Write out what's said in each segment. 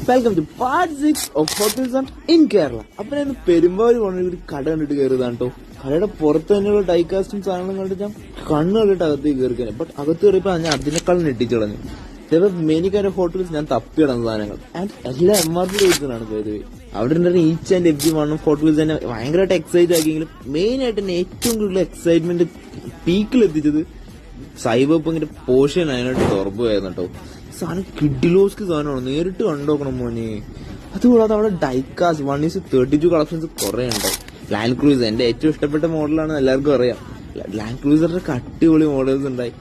Welcome to part 6 of hotels in Kerala. അപ്പൊ ഞാൻ പെരുമ്പാവൂർ പോണ ഒരു കട കണ്ടിട്ട് കയറിയതാണ് കേട്ടോ. കടയുടെ പുറത്ത് തന്നെയുള്ള ഡൈകാസ്റ്റും സാധനങ്ങളും കണ്ടിട്ട് ഞാൻ കണ്ണ് കണ്ടിട്ട് അകത്തേക്ക് കയറിക്കാൻ. ബട്ട് അകത്ത് കയറിയപ്പോ ഞാൻ അതിനേക്കാൾ നെട്ടിച്ചു കളഞ്ഞു. മെനി കൈൻഡ് ഓഫ് ഹോട്ടൽസ് ഞാൻ തപ്പി കിടന്ന സാധനങ്ങൾ ആൻഡ് എല്ലാ MRP റേറ്റ്സിലാണ് പോയത്. അവിടെ ഉണ്ടായിരുന്ന each and every one of hotels തന്നെ ഭയങ്കരമായിട്ട് എക്സൈറ്റ് ആക്കിയെങ്കിലും മെയിൻ ആയിട്ട് തന്നെ ഏറ്റവും കൂടുതൽ എക്സൈറ്റ്മെന്റ് പീക്കിൽ എത്തിച്ചത് സൈബർപങ്കിന്റെ പോർഷൻ അതിനായിട്ട് തുറപ്പുമായിരുന്നു കേട്ടോ. സാധനം കിഡിലോസ്ക്ക് സാധനമാണ്, നേരിട്ട് കണ്ടോക്കണം മോനെ. അതുകൂടാതെ അവിടെ ഡൈക്കാസ് 1:32 കളക്ഷൻസ് കുറെ ഉണ്ടായി. ലാൻഡ് ക്രൂസർ എന്റെ ഏറ്റവും ഇഷ്ടപ്പെട്ട മോഡലാണ്, എല്ലാവർക്കും അറിയാം. ലാൻഡ് ക്രൂസറിന്റെ അടിപൊളി മോഡൽസ് ഉണ്ടായി.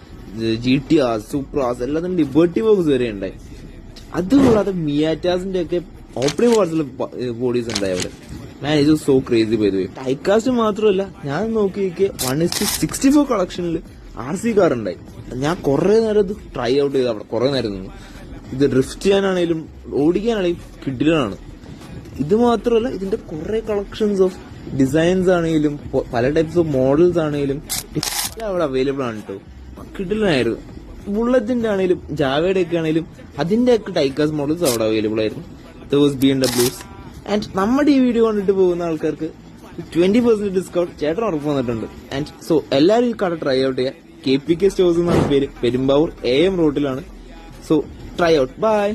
GTR, സൂപ്രാസ്, എല്ലാത്തിനും ലിബർട്ടി ബോക്സ് വരെ ഉണ്ടായി. അതുകൂടാതെ മിയാറ്റാസിന്റെ ഒക്കെ ഓപ്പണിംഗ് പാർട്സിൽ ബോഡീസ് ഉണ്ടായി അവിടെ. മാൻ ഇത് സോ ക്രേസി പോയത്. ഡൈക്കാസ്റ്റ് മാത്രമല്ല, ഞാൻ നോക്കിയൊക്കെ 1:64 കളക്ഷനിൽ RC കാർ ഉണ്ടായി. ഞാൻ കുറെ നേരം ഇത് ട്രൈ ഔട്ട് ചെയ്ത് അവിടെ കുറെ നേരം നിന്നു. ഇത് ഡ്രിഫ്റ്റ് ചെയ്യാനാണേലും ഓടിക്കാനാണെങ്കിലും കിഡിലാണ്. ഇത് മാത്രമല്ല, ഇതിന്റെ കുറെ കളക്ഷൻസ് ഓഫ് ഡിസൈൻസ് ആണെങ്കിലും പല ടൈപ്സ് ഓഫ് മോഡൽസ് ആണെങ്കിലും അവിടെ അവൈലബിൾ ആണ് കേട്ടോ. കിഡിലായിരുന്നു. ബുള്ളറ്റിന്റെ ആണെങ്കിലും ജാവയുടെ ഒക്കെ ആണെങ്കിലും അതിന്റെ ഒക്കെ ഡൈക്കാസ് മോഡൽസ് അവിടെ അവൈലബിൾ ആയിരുന്നു. BMWs ആൻഡ് നമ്മുടെ ഈ വീഡിയോ കണ്ടിട്ട് പോകുന്ന ആൾക്കാർക്ക് 20% ഡിസ്കൗണ്ട് ചേട്ടൻ ഉറപ്പ് വന്നിട്ടുണ്ട്. ആൻഡ് സോ എല്ലാവരും ഈ കട ട്രൈ ഔട്ട് ചെയ്യുക. KPK സ്റ്റോഴ്സ് എന്നാണ് പേര്. പെരുമ്പാവൂർ AM റോഡിലാണ്. So try out. ബൈ.